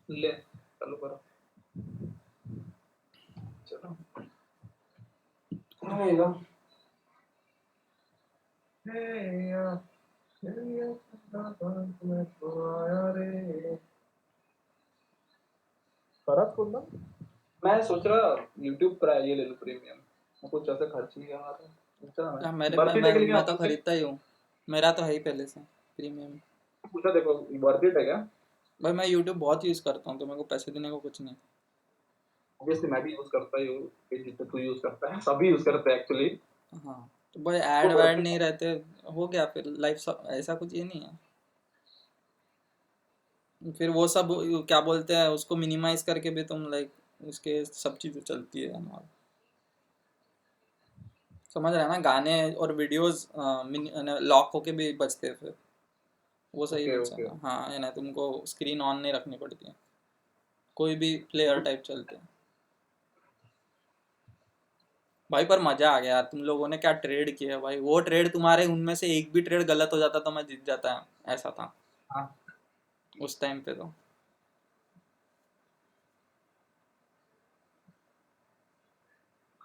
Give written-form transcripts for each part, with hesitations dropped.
ले चालू करो. चलो. आएगा. हे या मैं तो आया रे. खराब कोणता? मैं सोच रहा YouTube पर ये ले लूं प्रीमियम. कुछ ऐसा खर्च नहीं करना था. क्या मेरे वर्थ इट है कि नहीं मैं तो आपको? खरीदता ही हूँ. मेरा तो है ही पहले से प्रीमियम. पूछा देखो वर्थ इट है क्या? भाई मैं YouTube बहुत यूज़ करता हूँ तो मेरे को पैसे देने को कुछ नहीं. ऑब्वियसली मैं भी यूज करता ही हूँ. जितना तू यूज करता है सभी यूज करते हैं एक्चुअली. हाँ तो भाई ऐड वो वैड वर्थ इट नहीं है. रहते. हो गया फिर लाइफ ऐसा कुछ ये नहीं है. फिर वो सब क्या बोलते हैं उसको मिनिमाइज करके भी तुम लाइक उसके सब चीज़ें चलती है और समझ रहे हैं ना. गाने और वीडियोस लॉक होके भी बचते हैं फिर. वो सही ओके फीचर ओके. है. हाँ है ना. तुमको स्क्रीन ऑन नहीं रखनी पड़ती है. कोई भी प्लेयर टाइप चलते हैं. भाई पर मजा आ गया यार. तुम लोगों ने क्या ट्रेड किया भाई. वो ट्रेड तुम्हारे उनमें से एक भी ट्रेड गलत हो जाता तो मैं जीत जाता. ऐसा था हाँ. उस टाइम पे तो.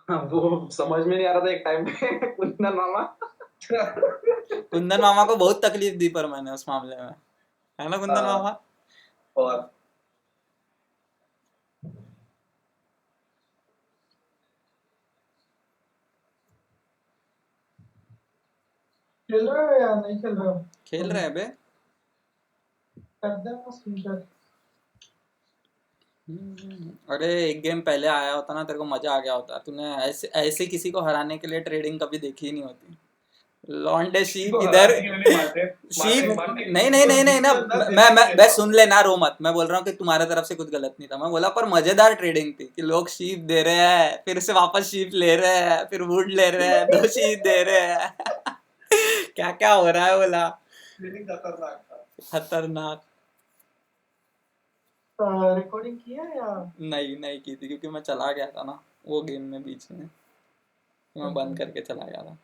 वो समझ में नहीं आ रहा था एक टाइम पे. कुंदन मामा. कुंदन मामा को बहुत तकलीफ दी पर मैंने उस मामले में. है ना कुंदन मामा. और खेल रहे हो या नहीं खेल रहे हो? खेल रहे हैं बे. कर दे ना स्क्रीनशॉट. अरे एक गेम पहले आया होता ना तेरे को मजा आ गया होता. तूने ऐसे ऐसे किसी को हराने के लिए ट्रेडिंग कभी देखी ही नहीं होती. लॉन्डे शीप इधर. शीप नहीं नहीं नहीं नहीं ना. मैं सुन लेना रो मत. मैं बोल रहा हूँ कि तुम्हारे तरफ से कुछ गलत नहीं था. मैं बोला पर मजेदार ट्रेडिंग थी कि लोग शीप दे रहे हैं फिर से वापस शीप ले रहे हैं फिर वुड ले रहे हैं 2 शीप दे रहे हैं. क्या क्या हो रहा है बोला. खतरनाक. रिकॉर्डिंग किया या नहीं नहीं की थी क्योंकि मैं चला गया था ना वो गेम में बीच में. तो मैं बंद करके चला गया था.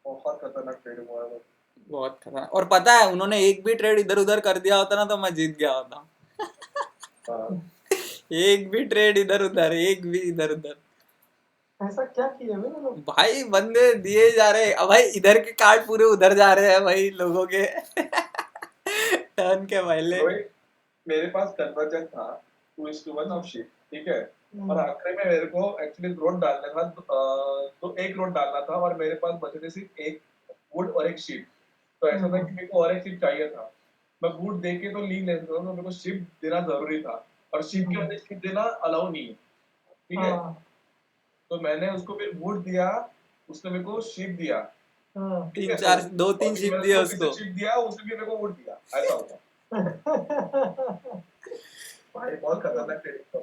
बहुत खतरनाक ट्रेड हुआ है. बहुत खतरनाक. और पता है उन्होंने एक भी ट्रेड इधर उधर कर दिया होता ना तो मैं जीत गया होता. एक भी ट्रेड इधर उधर एक भी इधर उधर. ऐसा क्या किया है लोग? भाई बंदे दिए जा रहे. अब भाई इधर के कार्ड पूरे उधर जा रहे हैं भाई लोगों के. टर्न के पहले. मेरे पास कन्वर्जन था 2:1 ऑफ शीट. ठीक है. और आखिरी में मेरे को एक्चुअली रोड डालना था. तो एक रोड डालना था और मेरे पास बचे थे सिर्फ एक वुड और एक शीट. तो ऐसा था कि मेरे को और एक शीट चाहिए था. मैं वुड दे के तो ली लेता था. तो मेरे को शीट देना जरूरी था. और शीट के अंदर शीट देना अलाउ नहीं है. ठीक है. तो मैंने उसको फिर वुड दिया. उसने मेरे को शीट दिया. ठीक है. 2-3 शिप दिए उसको. शीट दिया. उसने भी मेरे को वुड दिया. ऐसा होता. भाई बहुत खतरनाक ट्रेडिंग था.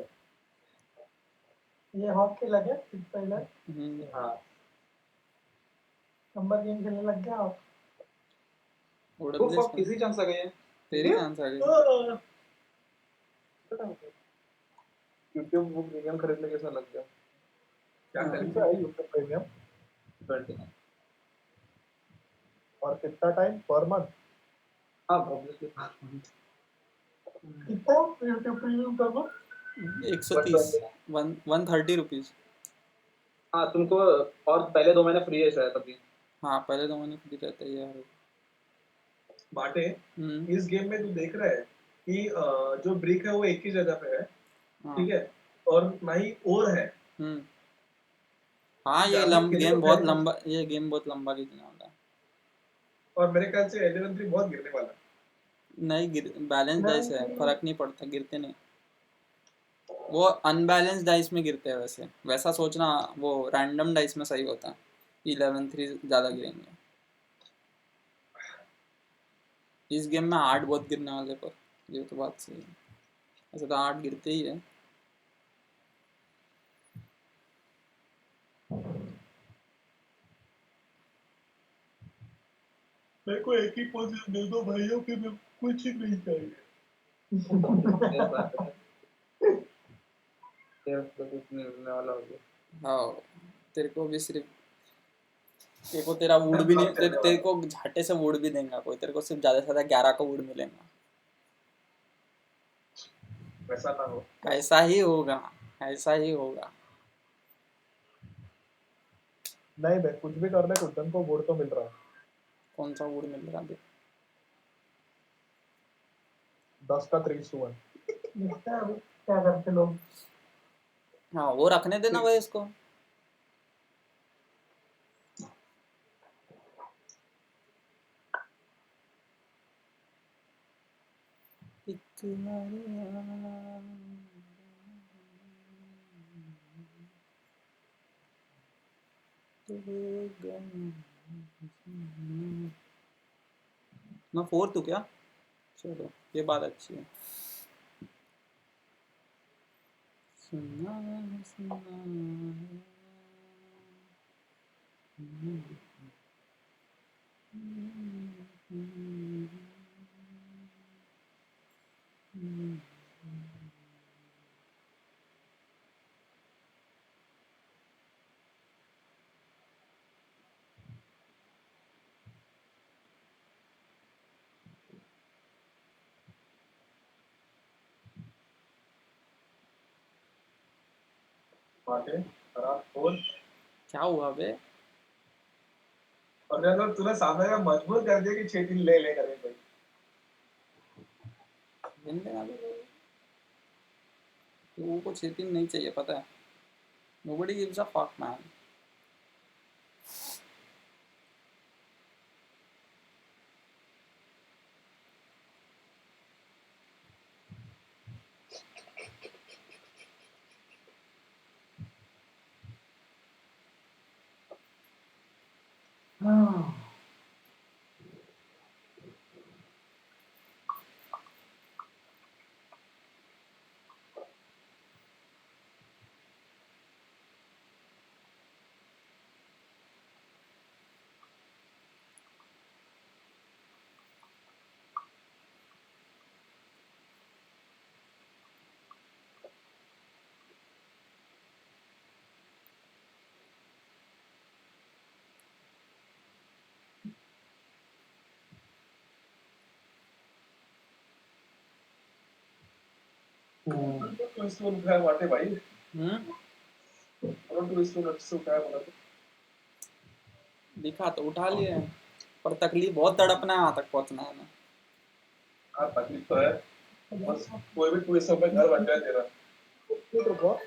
ये हॉक खेला क्या पहले? हाँ. नंबर गेम खेलने लग गया आप? उड़न देश किसी चांस आ गई है. तेरी चांस आ गई. YouTube वो प्रीमियम खरीदने कैसा लग गया. क्या कितना है YouTube प्रीमियम? 20. और कितना टाइम पर मंथ? हाँ ऑब्वियसली. कितना YouTube प्रीमियम का वो? 130 130 रुपीज. हाँ तुमको. और पहले 2 महीने फ्री है शायद अभी. हाँ पहले 2 महीने फ्री रहता है यार. बाटे. इस गेम में तू देख रहा है कि जो ब्रिक है वो एक ही जगह पे है. ठीक है. और ना ही और है. हाँ ये गेम बहुत लंबा. ये गेम बहुत लंबा खींचने वाला है. और मेरे ख्याल से 11-3 बहुत गिरने वाला है. नहीं बैलेंस डाइस है. फर्क नहीं पड़ता. गिरते नहीं. वो अनबैलेंस डाइस में गिरते हैं वैसे. वैसा सोचना. वो रैंडम डाइस में सही होता है. 11-3 ज़्यादा गिरेंगे. इस गेम में 8 बहुत गिरने वाले पर. ये तो बात सही है. ऐसे तो 8 गिरते ही है. मेरे को एक ही पोजीशन दे दो भाइयों कि मैं कुछ ही नहीं चाहिए. हाँ तेरे को भी सिर्फ तेरे को तेरा वुड भी नहीं, खेलने तेरे वाला। को झाटे से वुड भी देंगे कोई, तेरे को सिर्फ ज्यादा से ज्यादा 11 का वुड मिलेगा। वैसा ना हो। ऐसा ही होगा, ऐसा ही होगा। नहीं बे, कुछ भी कर ले, कुछ को वोट तो मिल रहा है। कौन सा वुड मिल रहा है? 10 का 3:1। देखते हैं अभी क्या करते लोग। हाँ वो रखने देना भाई इसको। मैं फोर्थ हूँ क्या? चलो ये बात अच्छी है। सुना सुना मार्टिन, खराब खोल। क्या हुआ बे? और अगर तूने सामने का मजबूर कर दिया कि 6-3 ले ले करके भाई। दिन देना भी लोगों को 6-3 नहीं चाहिए, पता है। Nobody gives a fuck man. तो इसको उठाया मार्टिन भाई। और तो इसको अच्छे से उठाया बोला तो। दिखा तो उठा लिए हैं, पर तकलीफ बहुत तड़पना है, वहां तक पहुंचना है ना। हाँ तकलीफ तो है। बस कोई भी ट्विस्ट में घर बन जाए तेरा। रुको।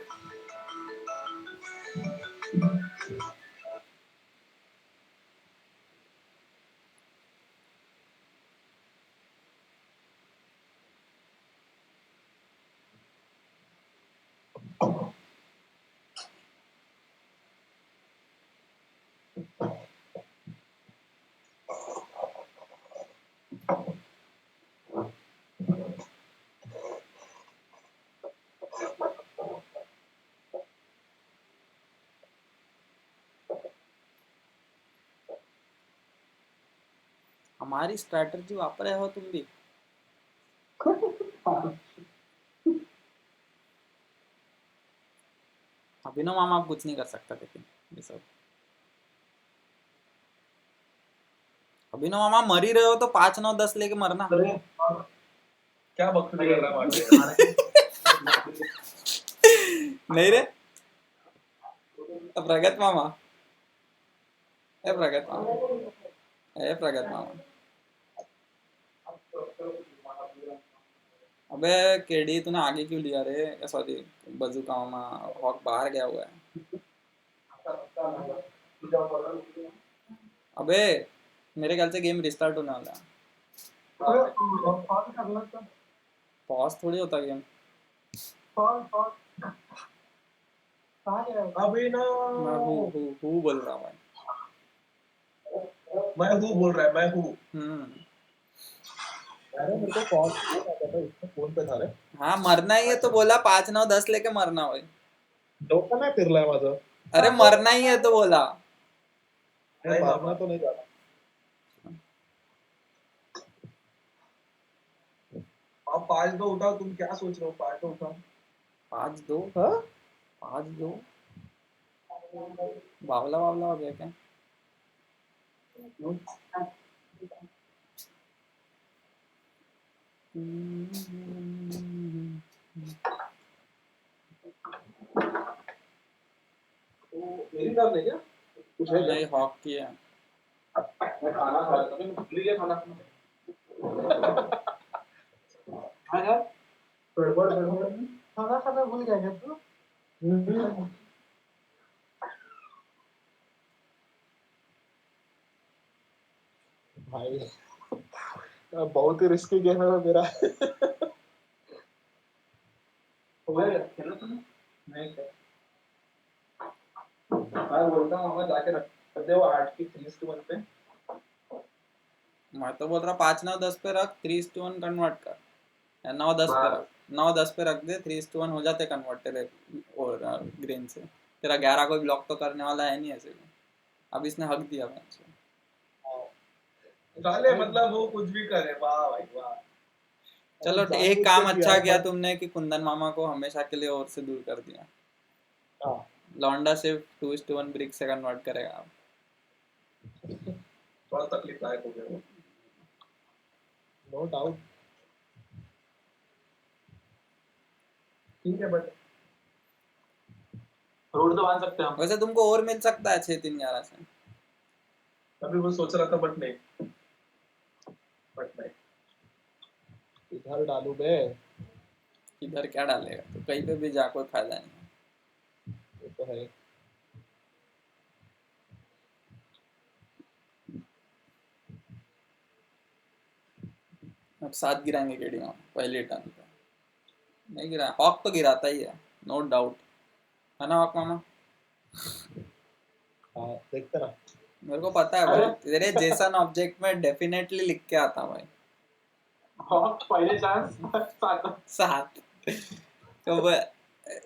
हमारी स्ट्रैटेजी वापर रहे हो तुम भी। अभिनव मामा आप कुछ नहीं कर सकता, लेकिन ये सब अभिनव मामा मर ही रहे हो तो 5-9-10 लेके मरना। अरे क्या बकचोदी कर रहा है मार्टिन? नहीं रे, प्रगत मामा, ए प्रगत मामा, ए प्रगत मामा। अबे केडी तूने आगे क्यों लिया रे? सॉरी, बजुका मामा। हॉक बाहर गया हुआ है। अबे मेरे ख्याल से गेम रिस्टार्ट होने वाला है। कॉल कर लो तो। पॉज थोड़ी होता गेम। कॉल कॉल कहाँ गया? अभी ना मैं हूँ बोल रहा हूँ मैं। मैं हूँ बोल रहा है, मैं हूँ। अरे मेरे को कॉल आता था, इसमें फोन पे था रे। हाँ मरना ही है तो बोला 5-9-10 लेके मरना भाई। डोकं नाही फिरलाय माझं। अरे मरना ही है तो बोला। नहीं, मारना तो नहीं जाना। अब 5-2 उठाओ, तुम क्या सोच रहे हो? 5-2 उठाओ। 5-2, हाँ? 5-2 बावला बावला हो गया क्या? मेरी टर्न है क्या? कुछ है क्या? नहीं, हॉक की है। मैं खाना खा रहा था, मैंने भूल गया खाना खाना। हाँ यार, गड़बड़ गड़बड़। खाना खाना भूल गया क्या तू? भाई बहुत ही रिस्की गेम है मेरा। हो गया क्या? खेला तूने? नहीं क्या? मैं बोलता हूँ वहाँ जाके रख दे वो 8 की 3:1 पे। मैं तो बोल रहा 5-9-10 पे रख, 3:1 कन्वर्ट कर, या 9-10 पे रख, 9-10 पे रख दे, 3:1 हो जाते कन्वर्ट तेरे और ग्रीन से। तेरा 11 कोई ब्लॉक तो करने वाला है नहीं ऐसे भी। अब इसने हक दिया मैच से। डाले मतलब वो कुछ भी करे, वाह भाई वाह। चलो जानबूझ एक के काम किया अच्छा है, किया but- तुमने कि कुंदन मामा को हमेशा के लिए और से दूर कर दिया। हाँ, लौंडा सिर्फ 2:1 ब्रिक से कन्वर्ट करेगा अब। थोड़ा तकलीफ लायक हो गया वो। No doubt. ठीक है बट रोड तो बांध सकते हैं हम। वैसे तुमको और मिल सकता है 6-3-11 से। अभी वो सोच रहा था बट नहीं, बट नहीं। इधर डालू बे, इधर क्या डालेगा, तो कहीं पे भी जा कोई फायदा नहीं है। ये तो है। अब 7 गिराएंगे केडी मामा पहले टर्न पे। नहीं गिरा, हॉक तो गिराता ही है, नो डाउट, है ना हॉक मामा? हाँ, देखते ना। मेरे को पता है भाई, तेरे जेसन ऑब्जेक्ट में डेफिनेटली लिख के आता भाई। हॉक पहले चांस 7 तो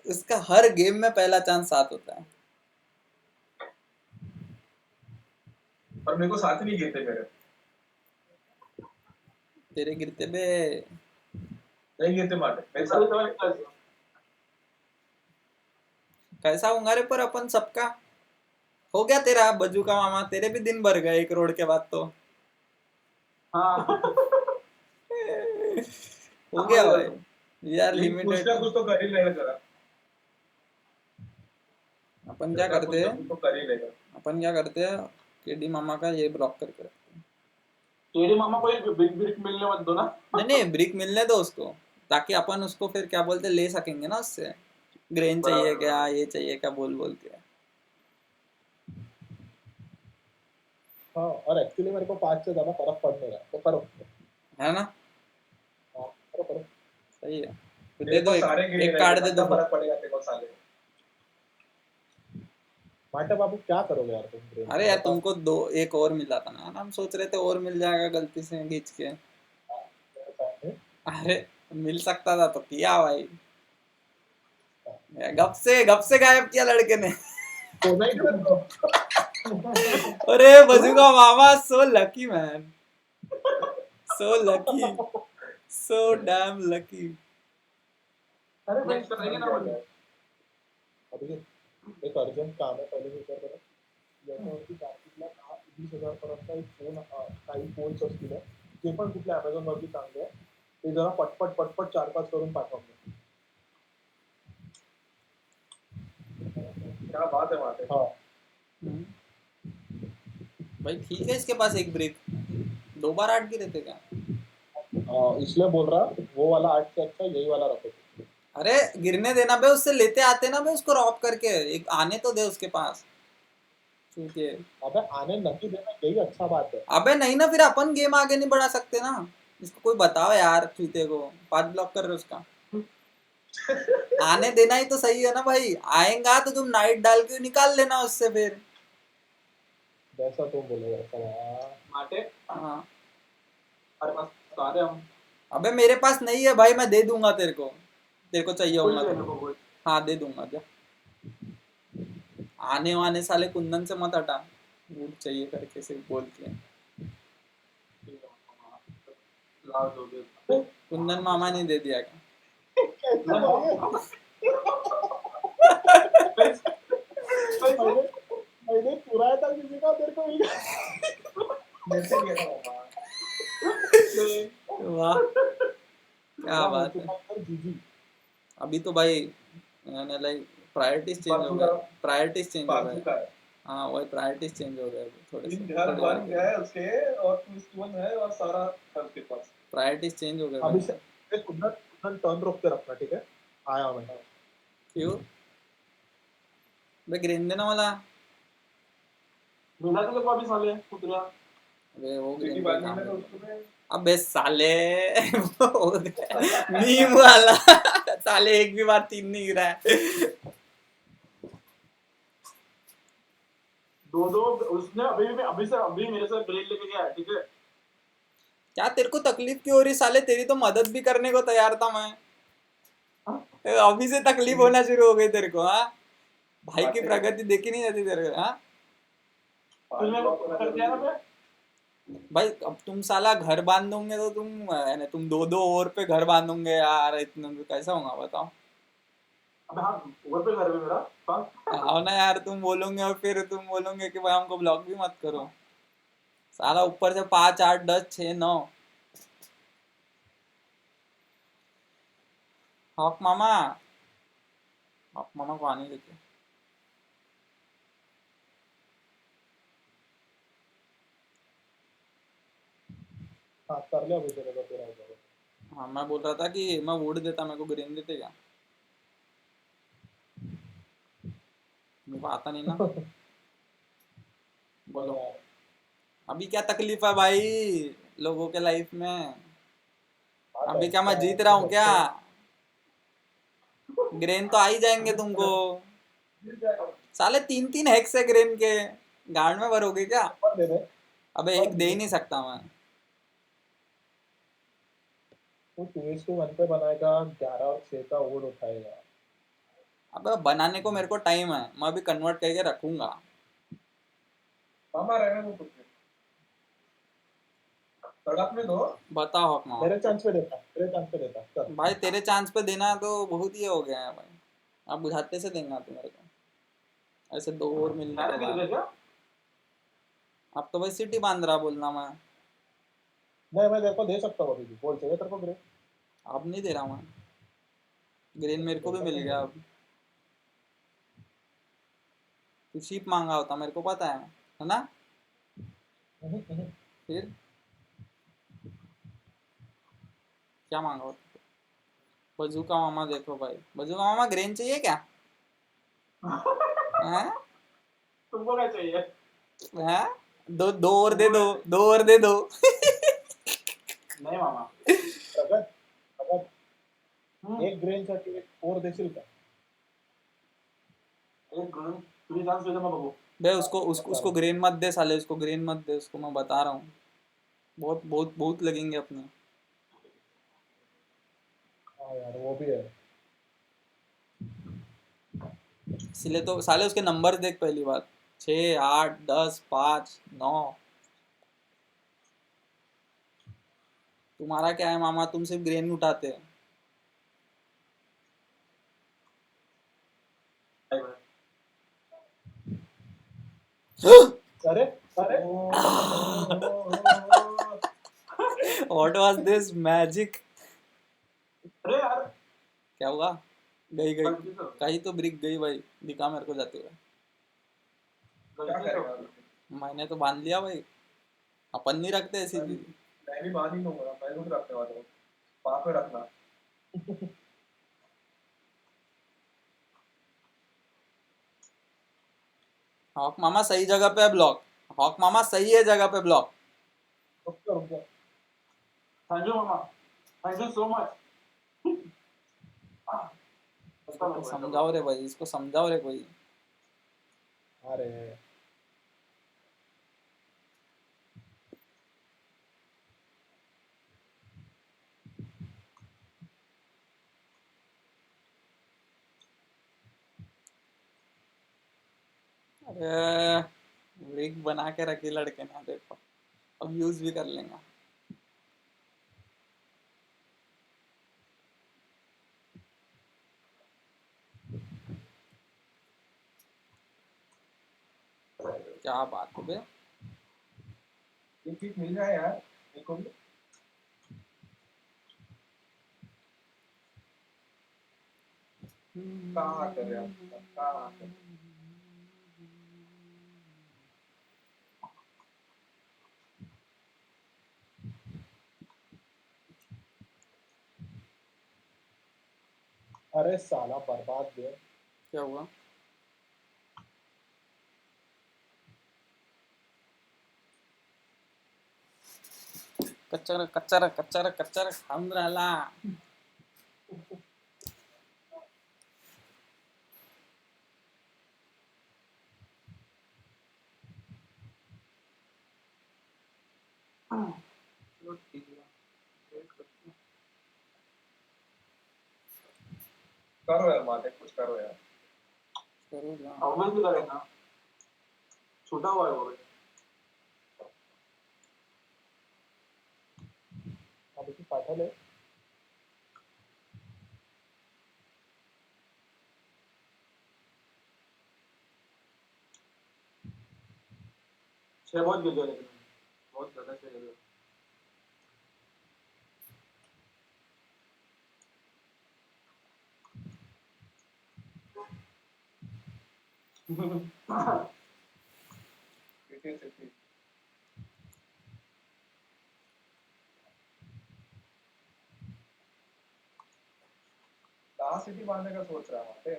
उसका हर गेम में पहला चांस 7 होता है। और मेरे को साथ ही नहीं गिरते मेरे। तेरे गिरते बे। नहीं गिरते मारे मेरे साथ। कैसा होगा रे, पर अपन सबका हो गया तेरा बजू का मामा, तेरे भी दिन भर गए 1 करोड़ के बाद तो। हाँ हो गया भाई, वी आर लेकिन कुछ लिमिटेड। ना कुछ तो कर ही लेगा जरा। अपन क्या करते हैं, तो कर ही लेगा। अपन क्या करते हैं, केडी मामा का ये ब्लॉक करके रखते हैं। तेरे मामा को एक बिग ब्रिक मिलने मत दो ना। नहीं नहीं, ब्रिक मिलने दो उसको, ताकि अपन उसको फिर क्या बोलते ले सकेंगे ना उससे। ग्रेन चाहिए क्या, ये चाहिए क्या बोल बोल के। हाँ, और एक्चुअली मेरे को 5 से ज्यादा फर्क पड़ नहीं रहा, तो करो। है ना, हाँ, करो करो। सही है। तो मेरे दे दो को एक, सारे गिरे एक कार्ड दे कितना दो। फर्क पड़ेगा तेरे को साले। माटा बाबू क्या करोगे यार तुम ब्रेन? अरे यार तुमको दो एक और मिला था ना, हम सोच रहे थे और मिल जाएगा गलती से खींच के। अरे मिल सकता था तो किया भाई, गप से गायब किया लड़के ने। तो नहीं कर दो। अरे बजूका मामा, so lucky man, so lucky, so damn lucky. अरे भाई नेक्स्ट करेंगे ना वो। अभी एक अर्जंट काम है, पहिले विचार करा. याच्यावरती कार्तिकला 20,000 पर्यंत एक फोन, काही फोन्स असतील जे पण कुठल्या अमेझॉन वरती चांगले आहे ते जरा पटपट पटपट 4-5 करून पाठवा. क्या बात है बात है। हाँ, भाई ठीक है, इसके पास एक ब्रेक, 2 बार 8 गिरे थे क्या? इसलिए बोल रहा वो वाला 8 से अच्छा यही वाला रखो. अरे गिरने देना बे, उससे लेते आते ना बे उसको रॉब करके, एक आने तो दे उसके पास। चूतिए। अबे आने नहीं देना यही अच्छा बात है. अबे नहीं ना, फिर अपन गेम आगे नहीं बढ़ा सकते ना। इसको कोई बताओ यार चूते को, 5 ब्लॉक कर रहे उसका। आने देना ही तो सही है ना भाई, आएगा तो तुम नाइट डाल के निकाल लेना उससे फिर। जैसा तुम बोले वैसा. माटे हाँ, हमारे पास सारे हम अबे मेरे पास नहीं है भाई, मैं दे दूंगा तेरे को, तेरे को चाहिए होगा कोई तो। लेने को हाँ दे दूंगा, जा। आने वाने साले कुंदन से मत हटा, वुड चाहिए करके सिर्फ बोल के। लाओ दो दे। कुंदन मामा ने दे दिया क्या? मैंने चुराया था किसी का, तेरे को मिल गया. जैसे लिया था मामा। वाह क्या बात है। जीजी अभी तो भाई मैंने लाइक प्रायोरिटीज चेंज हो गए, प्रायोरिटीज चेंज हो फालतू गए। का है। हाँ वही प्रायोरिटीज चेंज हो गए अभी थोड़े से, 3 घर थोड़ी देर बन के गए लिए उसके और 2:1 है और सारा है उसके पास। प्रायोरिटीज चेंज हो गए अभी भाई। से कुंदन टर्न रोक के रखना, ठीक है? आया मैं। क्यों बे ग्रीन देना वाला? मिला तेरे को अभी साले कुतरा। अबे वो सिटी ग्रीन पे बांधने काम में तो है। उसमें अबे साले मीम वाला साले एक भी बार 3 नहीं गिरा है। दो उसने अभी से अभी मेरे से ब्रेक लेके गया है, ठीक है? क्या तेरे को तकलीफ क्यों हो रही साले? तेरी तो मदद भी करने को तैयार था मैं। हाँ? अभी से तकलीफ होना शुरू हो गई तेरे को? हाँ भाई की बातें प्रगति देखी नहीं जाती तेरे को? हाँ तूने वो कर दिया ना बे? भाई अब तुम साला घर बांधोगे तो तुम 2-2 ओवर पे घर बांधोगे यार, इतना तो कैसा होगा बताओ? अबे हाँ, ऊपर पे घर है मेरा। हाँ? आओ ना यार, तुम बोलोगे और फिर तुम बोलोगे कि भाई हमको ब्लॉक भी मत करो। साला ऊपर से 5 8 10 6 9। हॉक मामा, हॉक मामा को आने देते। हाँ कर लिया अभी तेरे को तेरा होगा। हाँ मैं बोल रहा था कि मैं वोट देता, मेरे को ग्रीन देते क्या? मेरे को आता नहीं ना। बोलो अभी क्या तकलीफ है भाई लोगों के लाइफ में? अभी क्या मैं जीत रहा हूँ क्या? ग्रेन तो आ ही जाएंगे तुमको। साले 3-3 हेक्स है ग्रेन के, गांड में भरोगे क्या? दे दे। अबे एक दे ही नहीं सकता मैं। तो 2:1 पे बनाएगा, 11 और 6 का वोट उठाएगा। अबे बनाने को मेरे को टाइम है, मैं अभी कन्वर्ट करके रखूंगा। मामा रहने दो कुछ नहीं। सड़क में दो। बताओ हॉक मामा। मेरे चांस पे देता, तेरे चांस पे देता कर। भाई तेरे चांस पे देना तो बहुत ही हो गया है भाई। अब बुझाते से देंगे तू मेरे को, ऐसे 2 और मिलने मैंने के गिर बाद। गया क्या? अब तो भाई सिटी बांध रहा बोलना मैं। नहीं मैं तेरे को दे सकता हूँ अभी भी, बोल चाहिए तेरे को ग्रे। अब नहीं दे रहा मैं, ग्रीन मेरे को भी मिल गया अब। तू शीप मांगा होता मेरे को पता है ना? फिर क्या मांगा होता? बजूका मामा देखो भाई, बजूका मामा ग्रीन चाहिए क्या? हैं? तुमको क्या चाहिए? हैं? दो दो और दे दो, 2 और दे दो। नहीं मामा। प्रगत प्रगत हम्म, एक ग्रेन साठी एक और देशील का? एक गुण तुझे चांस दे दे मैं बबू। बे उसको ग्रीन मत दे साले, उसको ग्रीन मत दे, उसको मैं बता रहा हूँ। बहुत बहुत बहुत लगेंगे अपने। हाँ यार वो भी है। इसलिए तो साले उसके नंबर देख पहली बात, 6 8 10 5 9। तुम्हारा क्या है मामा, तुम सिर्फ ग्रेन उठाते हैं। अरे अरे व्हाट वाज दिस मैजिक? अरे यार क्या हुआ? गई गई गलती से कहीं तो ब्रिक गई भाई, दिखा मेरे को जाते हुए। क्या गलती से करेगा? मैंने तो बांध लिया भाई, अपन नहीं रखते ऐसी मैं चीज। मैं भी बांध ही लूंगा, मैं खुद रखने वाला हूँ। पास में रखना। हॉक मामा सही जगह पे है ब्लॉक। हॉक मामा सही है जगह पे ब्लॉक। रुक जा। Thank you mama, thank you so much. इसको समझाओ रे भाई, इसको समझाओ रे कोई। अरे अरे ब्रिक बना के रखी लड़के ने, देखो अब यूज भी कर लेंगे। क्या बात है बे। ये किक मिल जाए यार मेरे को भी। कहाँ कर रहे हो कहाँ कर अरे साला बर्बाद गेम। क्या हुआ? कच्चा रख, कच्चा रख, कच्चा रख, कच्चा रख, हम राला। चलो ठीक है, वेट करते हैं। करो यार माते कुछ करो यार। करो जा। अवमेश भी करेगा, छूटा हुआ है वो भी। अब इसकी पाठल है। छह बहुत गिर गया लेकिन बहुत ज्यादा छह गिर गया। सिटी सिटी कहाँ सिटी मारने का सोच रहा है माते।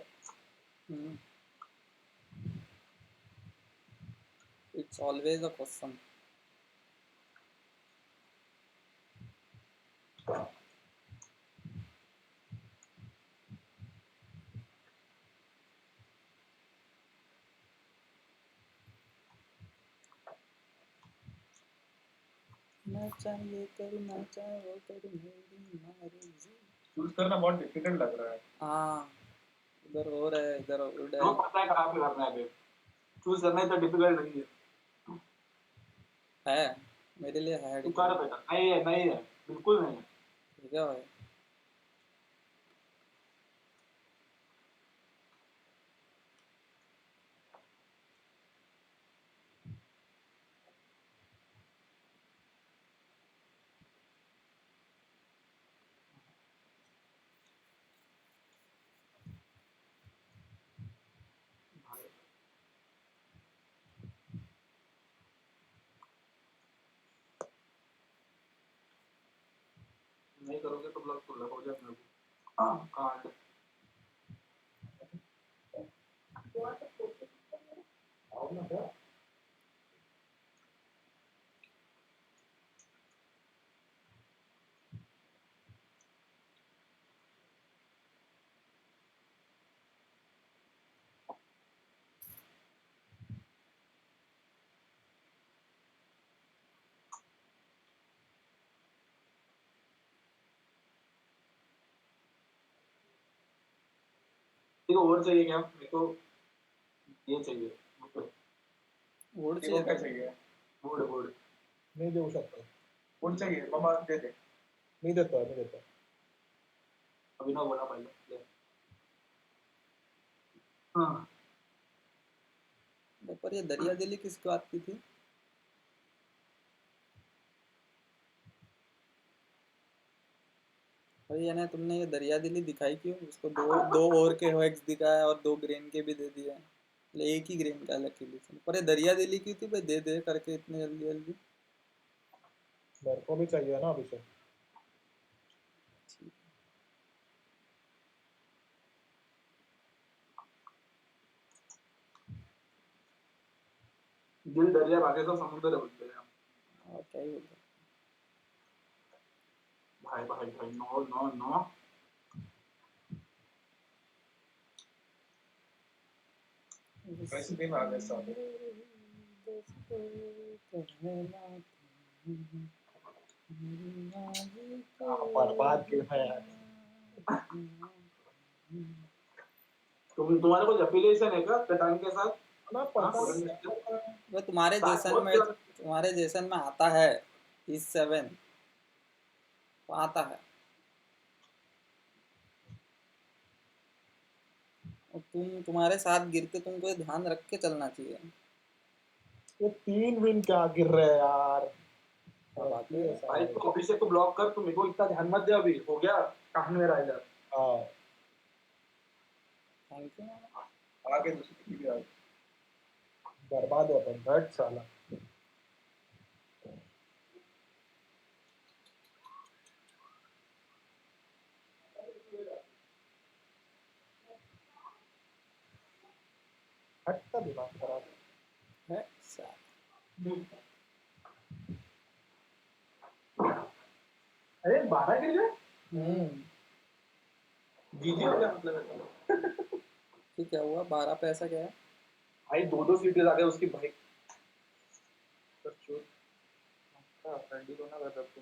It's always a question. ना चाहिए करूँ ना चाहे वो करूँ मेरी मर्जी। चूज करना बहुत डिफिकल्ट लग रहा है। हाँ, इधर हो रहा है, इधर उड़ तो है। पता है कहाँ पे करना है अभी, चूज करना ही तो डिफिकल्ट नहीं है। है, मेरे लिए है तू कर बेटा, नहीं है नहीं है, बिल्कुल नहीं है। ठीक है भाई। नहीं करोगे तो ब्लॉक खुला हो जाएगा मेरे को। कहाँ है? आओ ना क्या? देखो और चाहिए क्या मेरे को, ये चाहिए वोट देखो क्या चाहिए। चाहिए। Board board. नहीं देऊ शकतो। वोट चाहिए मामा दे दे। नहीं देता नहीं देता। अभी ना बोला पहले ले। हाँ पर ये दरिया दिली किसकी बात की थी? भाई यानी तुमने ये दरिया दिली दिखाई क्यों? उसको दो दो और के हेक्स दिखाया और दो ग्रेन के भी दे दिया। मतलब एक ही ग्रेन का लकी लिसन। पर ये दरिया दिली क्यों थी भाई? दे दे करके इतने जल्दी जल्दी। मेरे को भी चाहिए ना अभिषेक। ठीक। दिल दरिया भागे तो समुद्र है बोलते हैं। और क्या ही बोलते भाई भाई भाई नो नो नो। वैसे दिन आ गए साले। बर्बाद गेम है यार। तुम्हारे कुछ एफिलिएशन है क्या कटान के साथ? ना हाँ पता फॉरेन नहीं। मिनिस्टर वो साथ बहुत ज्यादा। तुम्हारे जैसन में आता है। इस 7 तो आता है। और तुम्हारे साथ गिरते तुमको ये ध्यान रख के चलना चाहिए। ये 3 विन क्या गिर रहे हैं यार। क्या बात ये है। ऐसा भाई है। तू अभिषेक को ब्लॉक कर, तू मेरे को इतना ध्यान मत दे, अभी हो गया कान में राजा। हाँ थैंक यू। आगे दूसरी की भी आगे। बर्बाद है अपन हट साला। हट का दिमाग खराब है। है सा- अरे 12 के लिए हम्म। जीजी हो गया मतलब है। ये क्या हुआ 12 पे ऐसा क्या है? भाई 2-2 सीटें आ गए उसकी भाई। तो चोट का फ्रेंडी को ना कर सकते।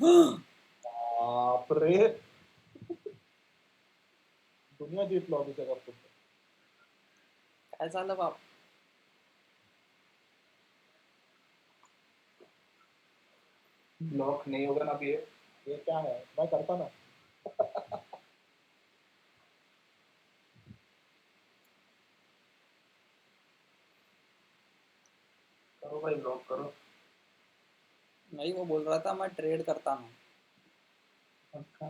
बाप रे दुनिया जीतलो अभिषेक अब तुझं. काय झालं बाप? ब्लॉक नहीं होगा ना अभी ये। ये क्या है मैं करता ना. करो भाई ब्लॉक करो। नहीं, वो बोल रहा था मैं ट्रेड करता हूँ। अच्छा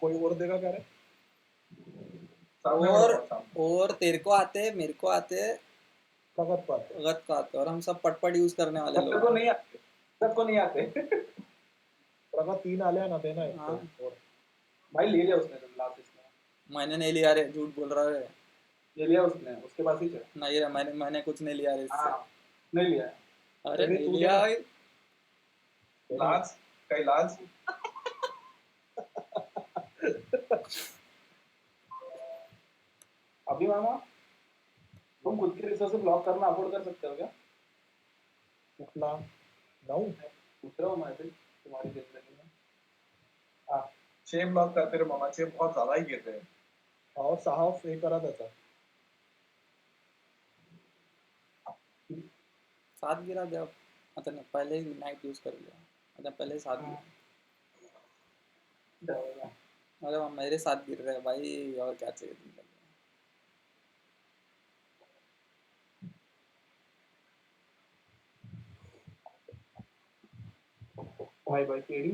कोई और देगा क्या रे. सामने और बड़ा सामने। और तेरे को आते, मेरे को आते, कगत को आते. गत को आते, और हम सब पटपट यूज करने वाले सबको लोग को हैं। नहीं आते, सबको नहीं आते। प्रगत 3 आले ना देना एक हाँ। तो और. भाई ले लिया उसने तो लास्ट इसमें। मैंने नहीं लिया रे, झूठ बोल रहा है। ले लिया उसने, उसके पास ही चल। नहीं रे, मैंने कुछ नहीं लिया रे इससे। हाँ नहीं लिया है। अरे अरे नहीं तू लिया। लाज काही लाज अभी मामा तुम खुद के रिसोर्स से ब्लॉक करना अफोर्ड कर सकते हो क्या? कुठला 9. पूछ रहा हूँ मैं भी तुम्हारी जिंदगी में। हाँ 6 ब्लॉक करते रे मामा, 6 बहुत ज्यादा ही गिर रहे हैं. और 6 हे करा त्याचा. 7 गिरा दे अब। मतलब नहीं, पहले ही नाइट यूज कर लिया। मतलब पहले ही 7 गिरा। डरेगा। अरे वहाँ मेरे 7 गिर रहे हैं भाई, और क्या चाहिए तुमको? भाई भाई केड़ी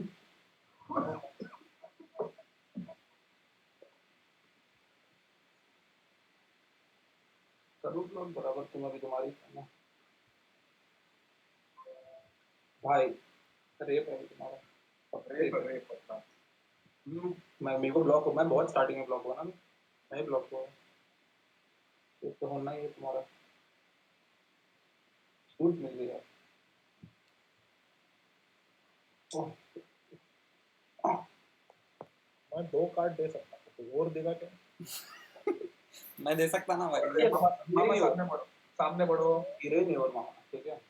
करो ब्लॉक बराबर, तुम अभी तुम्हारी करना। भाई रेप है तुम्हारा। रेप रेप अपना. मैं मेरे को ब्लॉक हो, मैं बहुत स्टार्टिंग में ब्लॉक हुआ ना, मैं ही ब्लॉक हुआ। एक तो होना ही है तुम्हारा। सूट मिल गया। ओह, मैं 2 कार्ड दे सकता हूँ. कोई और देगा क्या. मैं दे सकता ना भाई। ये मामा मेरे मामा नहीं हो, सामने बढ़ो, सामने बढ़ो. हीरे नहीं और मामा ठीक है।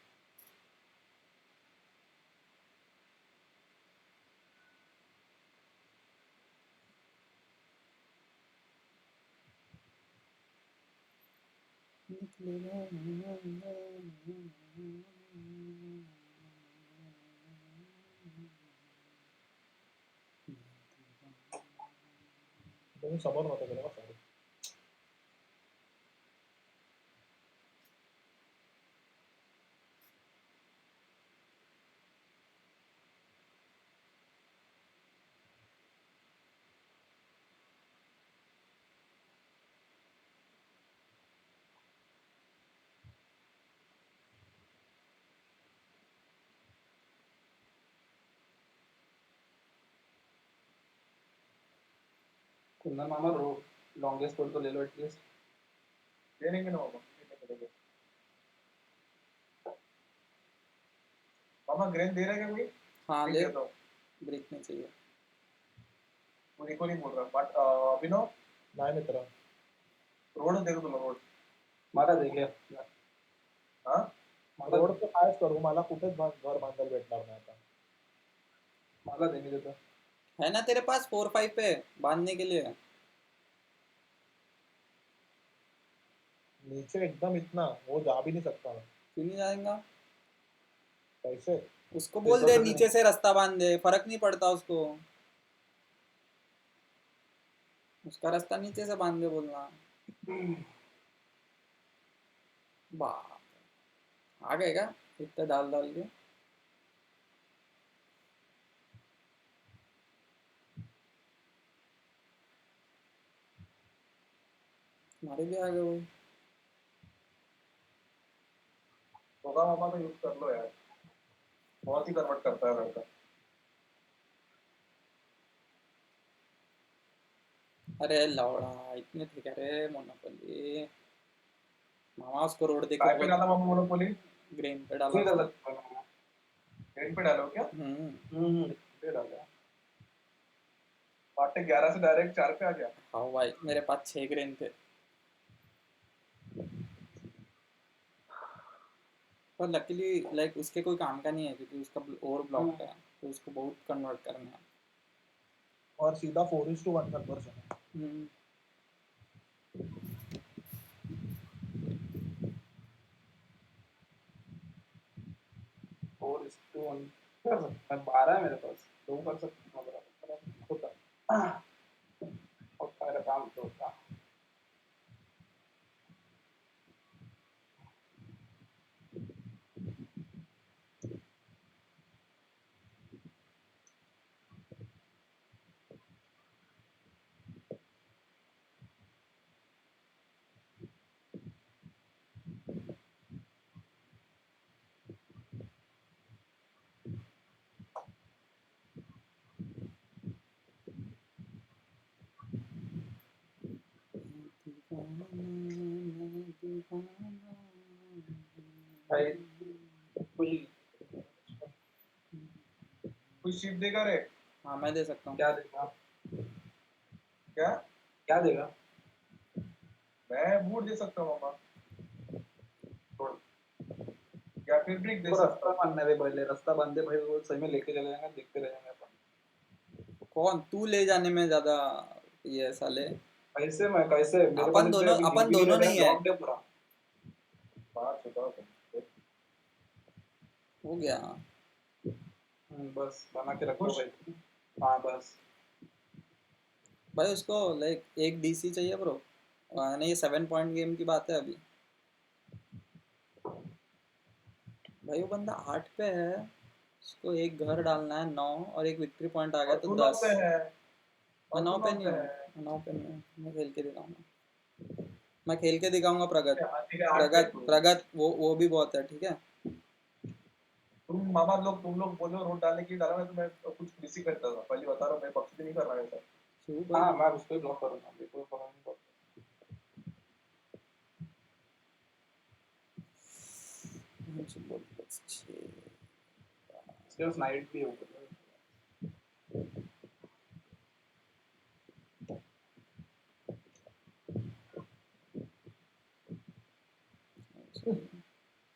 तुम्ही समोर नव्हतं गेलं का सॉरी. कुंदन मामा रो, लॉन्गेस्ट कोड तो ले लो एटलीस्ट। दे देंगे ना मामा, देने पड़ेगा. मामा ग्रेन दे रहे क्या कोई? हाँ ठीक ले, है तो ब्रेक नहीं चाहिए। निको नहीं बोल रहा बट अभिनव नाही मित्र रोड दे तुला रोड मला दे घे हा मला रोड तर कायच करू मला कुठेच घर बांधायला भेटणार नाही आता मला दे मी देतो है ना तेरे पास 4-5 पे बांधने के लिए? नीचे एकदम इतना वो जा भी नहीं सकता मैं क्यों नहीं जाएगा? कैसे उसको बोल दे देखो तो नीचे से रास्ता बांध दे, फर्क नहीं पड़ता उसको। उसका रास्ता नीचे से बांध दे बोलना। बाप, आ गए क्या इतना डाल डाल के? हमारे भी आ गए वो। होगा मामा तो यूज कर लो यार बहुत ही कन्वर्ट करता है लड़का अरे लौड़ा इतने थे क्या रे मोनोपोली? मामा उसको रोड देखो काय पे डाला मामा मोनोपोली ग्रीन पे नहीं डाला। डाल सकता रेड पे डालो क्या दे डाल पार्टे 11 से डायरेक्ट 4 पे आ गया हाँ भाई मेरे पास 6 ग्रेन थे। पर लकीली लाइक उसके कोई काम का नहीं है क्योंकि उसका ओवर ब्लॉक है तो उसको बहुत कन्वर्ट करना है। और सीधा 4:1 कन्वर्जन है हम्म, 4:1 कर सकता 12 है मेरे पास 2 कर सकता हूँ होता होता मेरा काम तो होता भाई कोई कोई शिप देगा रे हाँ मैं दे सकता हूँ। क्या देगा क्या क्या देगा मैं बूट दे सकता हूँ मामा छोड़ या फिर ब्रिक दे वो सकता रास्ता बांधने दे पहले रास्ता बांधे भाई वो सही में लेके चले जाएंगे देखते रहेंगे अपन कौन तू ले जाने में ज्यादा ये साले? कैसे मैं कैसे मेरे पास इतने अभी अपन भी दोनों मेरा नहीं है। जॉब दे पूरा हूँ 5 होता हो गया। बस बना के रखो खुश? भाई हाँ बस भाई उसको लाइक एक डीसी चाहिए ब्रो। नहीं 7 पॉइंट गेम की बात है अभी। भाई वो बंदा 8 पे है, उसको एक घर डालना है 9 और एक विक्ट्री पॉइंट आ गया तो तू 10। पे है मैं 9 पे तू नहीं हूँ, है मैं 9 पे नहीं हूँ। मैं खेल के दिखाऊंगा, मैं खेल के दिखाऊंगा प्रगत। ठीक है 8 पे प्रगत तू। प्रगत वो भी बहुत है ठीक है। तुम लोग बोलो रोड डालने की डाला मैं तो मैं कुछ किसी करता था पहले बता रहा हूँ मैं पक्ष नहीं कर रहा है सर शिव हाँ भाई मैं उसको ब्लॉक करूंगा देखो फॉलो नहीं करता मुझे बहुत अच्छे। इसके पास नाइट भी होगा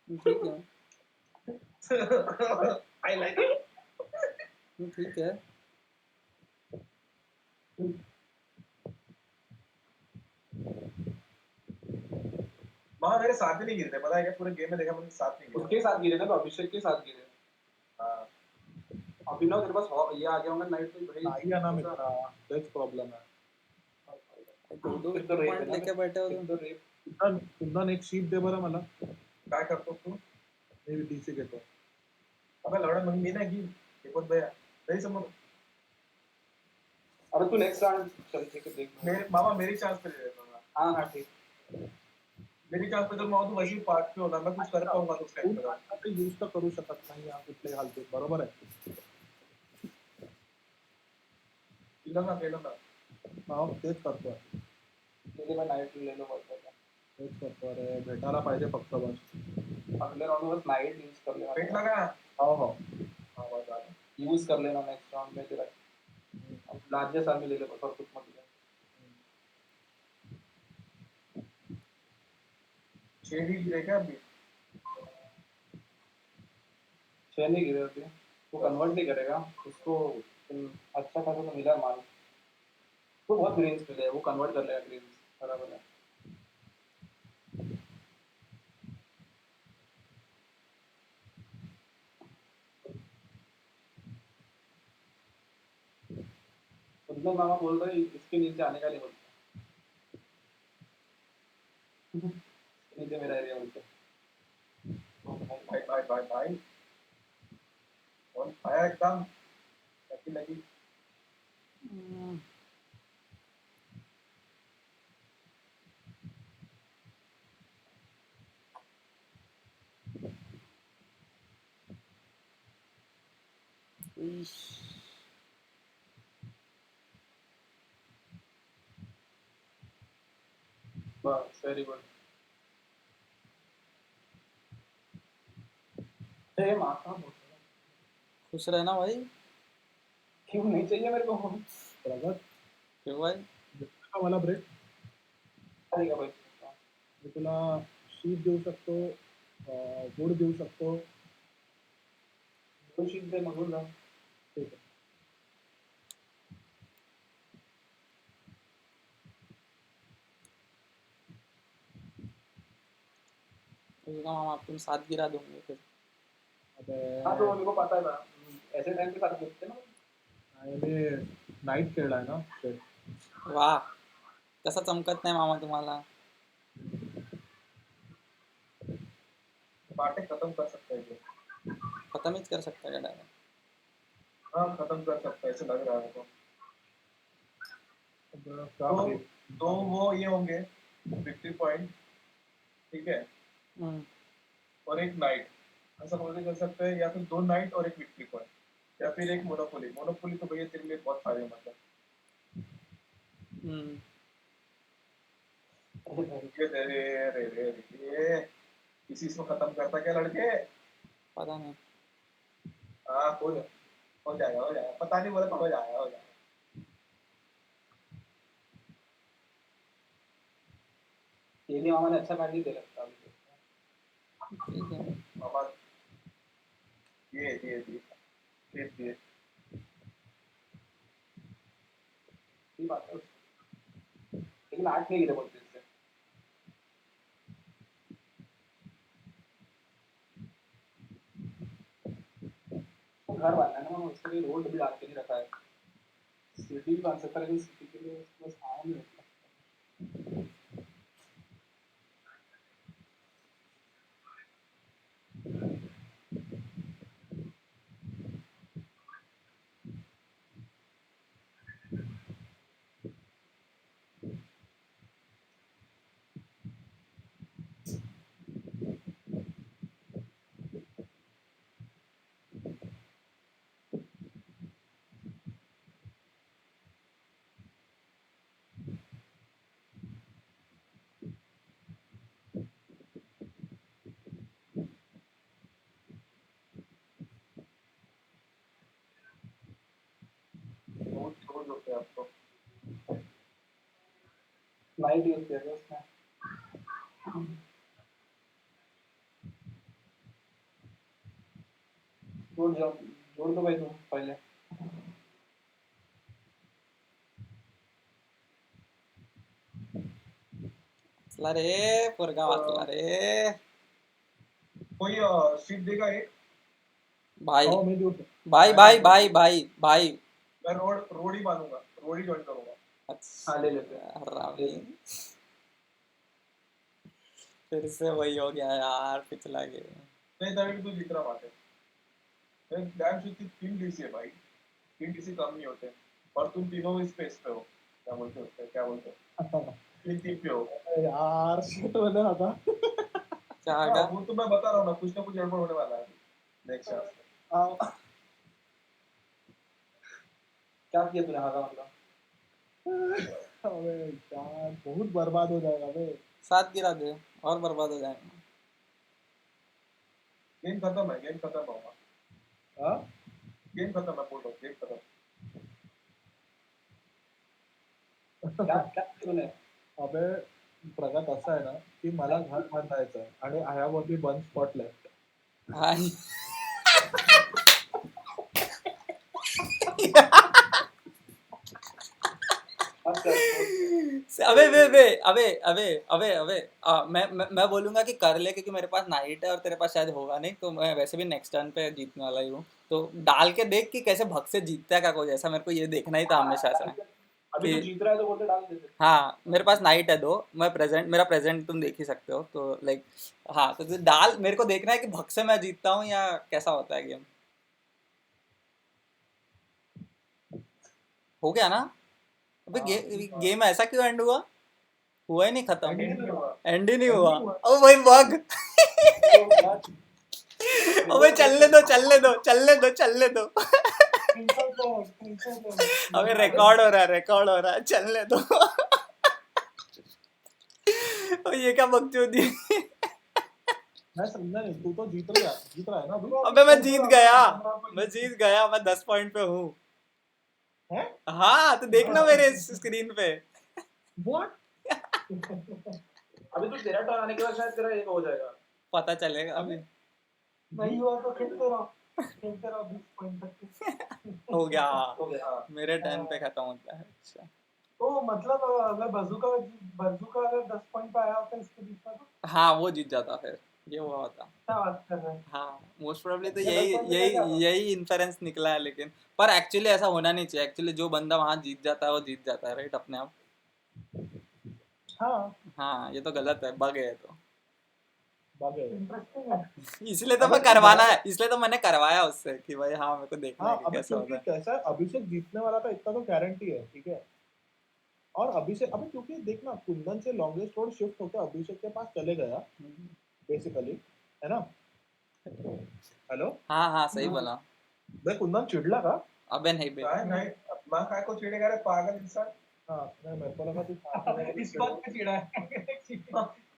ठीक है आई लाइक ठीक है। वहाँ मेरे साथ भी नहीं गिरते पता है क्या पूरे गेम में देखा मैंने साथ नहीं गिरे उसके साथ गिरे ना तो अभिषेक के साथ गिरे हाँ अभिनव तेरे पास ये आ गया होगा नाइट तो भाई नाही आहे ना मित्रा तेच प्रॉब्लेम आहे दो एक तो रेप है पॉइंट ना लेके बैठे हो एक तुम। तो रेप कुंदन एक शीट दे बरं मला काय करतो तू मी डीसी घेतो अबे लवड़ा मग मी नाही की हे पण भैया नहीं समझ अरे तू नेक्स्ट राउंड चल ठीक है देख मेरे मामा मेरी चांस पे दे देता हूँ हाँ हाँ ठीक मेरी चांस पे तो मैं तो वही पार्ट पे होना मैं कुछ कर पाऊंगा तो उस टाइम पे आता ते यूज तर करू शकत नाही या कुठल्याही हालतीत बरोबर आहे केलं ना हा तेच करतोय चलिए मैं नाइट ले लो बोलता था तेच करतोय अरे भेटायला पाहिजे फक्त बस अगले राउंड में बस नाइट यूज कर लेना पेट लगा हो हो हाँ बस आ यूज कर लेना नेक्स्ट राउंड में तेरा लार्जेस्ट आर्मी ले ले बस और कुछ मत ले। 6 ही गिरे क्या अभी? 6 नहीं गिरे अभी, वो कन्वर्ट नहीं करेगा उसको। अच्छा खासा तो मिला है माल, वो बहुत ग्रीन्स मिले हैं, वो कन्वर्ट कर लेगा ग्रीन्स बराबर है। उद्धव मामा बोल रहे इसके नीचे आने का नहीं बोलते, नीचे मेरा एरिया बोलते। भाई भाई भाई भाई, कौन खाया एकदम लगी लगी। इश, बस वेरी गुड। ये माँ का बोल रहा है। खुश रहना भाई। क्यों नहीं चाहिए मेरे को? प्रगत क्यों भाई? का मला ब्रेक ठीक है भाई, मी तुला शीट देऊ शकतो, गुड देऊ शकतो. कोई शीट दे मंगून जा। ठीक आहे. उसका मामा तुम साथ गिरा दोगे फिर। हाँ तो अबे मेरे को पता है ना, ऐसे टाइम पे साथ देखते ना। मी नाईट खेळलाय ना शेट. वाह, कसा चमकत नाही मामा तुम्हाला. बातें खत्म कर सकते हैं ये। खत्म ही कर सकता है डायरेक्ट. हाँ खत्म कर सकते हैं, ऐसे लग रहा है तो। का दो वो ये होंगे 50 पॉइंट, ठीक है, और एक नाइट, ऐसा बोल के कर सकते हैं, या फिर 2 नाइट और एक विक्ट्री पॉइंट, या फिर एक मोनोपोली। मोनोपोली तो भैया तेरे लिए बहुत फायदेमंद है। ये रे रे रे रे रे, किसी इसमें खत्म करता क्या लड़के? पता नहीं. हाँ हो जाएगा हो जाएगा, पता नहीं बोला तो हो जाएगा हो जाएगा। ये भी मामा ने अच्छा कार्ड ही दे रखा है। ठीक है. मामा ये ये बात है, लेकिन 8 नहीं गिरे बोलते इससे। तो घर बनना है ना, उसके लिए रोड भी डाल के नहीं रखा है। सिटी भी बन सकता है, लेकिन सिटी के लिए बस आया नहीं होता। बहुत छोड़ होते हैं आपको। नाइट यूज किया था उसने। जोड़ दो भाई तुम पहले। वाचला रे पोरगा, वाचला रे कोई शीट देगा एक? भाई. हो मी देऊ शकतो. भाई भाई भाई भाई भाई. मैं रोड ही मानूंगा, रोड ही ज्वाइन करूंगा। अच्छा, हाँ ले लेते हैं। रामी फिर से वही हो गया यार, पिछला गेम. नहीं तभी तू जीत रहा बात है। डैम शूट की 3 डीसी है भाई, 3 डीसी कम नहीं होते, और तुम तीनों इस पेस पे हो, क्या बोलते हो उससे, क्या बोलते हो, 3 पे हो। यार शेट मध्ये आता. क्या हाँ आगा? वो तो मैं बता रहा हूँ ना, कुछ ना कुछ गड़बड़ होने वाला है नेक्स्ट चांस। क्या किया तूने हारा मतलब? अबे यार बहुत बर्बाद हो जाएगा बे. साथ गिरा दे और बर्बाद हो जाएगा. गेम खत्म है, गेम खत्म होगा, हाँ गेम खत्म है, बोल रहा हूँ गेम खत्म। क्या क्या तूने अबे प्रगत असं आहे ना की मला घर बांधायचं आहे आणि I have only one spot left. हाँ मत कर अबे अबे अबे अबे अबे अबे अबे मैं बोलूंगा कि कर ले क्योंकि मेरे पास नाइट है और तेरे पास शायद होगा नहीं, तो मैं वैसे भी नेक्स्ट टर्न पे जीतने वाला ही हूँ, तो डाल के देख कि कैसे भग से जीतता है का कोई, ऐसा मेरे को ये देखना ही था हमेशा से अभी तो कि जीत रहा है तो बोलते डाल देते. हाँ मेरे पास नाइट है 2, मेरा प्रेजेंट तुम देख ही सकते हो, तो लाइक हाँ तो तू डाल, मेरे को देखना है कि भग से मैं जीतता हूँ या कैसा होता है गेम. हो गया ना. अबे गेम ऐसा क्यों एंड हुआ, हुआ ही नहीं खत्म, End नहीं हुआ. एंड ही नहीं End हुआ. नहीं हुआ. अब वही बग. तो यार, अबे चलने दो चलने दो चलने दो चलने दो. अबे रिकॉर्ड हो रहा है चलने दो. और ये क्या बकचोदी. मैं समझा नहीं, तू तो जीत रहा है ना अभी. अबे मैं जीत गया मैं 10 पॉइंट पे हूँ. हैं? हाँ तो देखना मेरे स्क्रीन पे. What? अभी तो तेरा टर्न आने के बाद शायद तेरा एक हो जाएगा. पता चलेगा अभी. नहीं हुआ तो खेलते रहो 20 पॉइंट तक. हो गया. हो गया. हाँ. मेरे टर्न पे खत्म होता है. अच्छा तो मतलब अगर बजूका अगर 10 पॉइंट पे आया होता इसके बीच में तो हाँ वो जीत जाता फिर, ये हुआ होता. क्या बात कर रहे हैं. हाँ मोस्ट प्रोबेबली तो ये यही 10 पॉइंट पे यही क्या हुआ? यही इन्फेरेंस निकला है, लेकिन पर एक्चुअली ऐसा होना नहीं चाहिए. एक्चुअली जो बंदा वहाँ जीत जाता है वो जीत जाता है, राइट, अपने आप. हाँ हाँ ये तो गलत है, बग है तो. बागे. इंटरेस्टिंग है. इसलिए तो मैं अबे करवाना है, इसलिए तो मैंने करवाया उससे कि भाई हाँ मेरे को देखना हाँ है कि अबे कैसा होता क्योंकि है. कैसा है, अभिषेक जीतने वाला था इतना तो गारंटी है, ठीक है. और अभिषेक अबे क्योंकि देखना कुंदन से लॉन्गेस्ट रोड शिफ्ट होकर अभिषेक के पास चले गया बेसिकली, है ना. हेलो. हाँ हाँ सही बोला. भाई कुंदन चिढ़ला का. अबे नहीं बे. काय नाही. माँ काय को चिढ़ेगा रे पागल इंसान. हाँ नहीं, मेरे को लगा तू इस बात पे चिढ़ा है.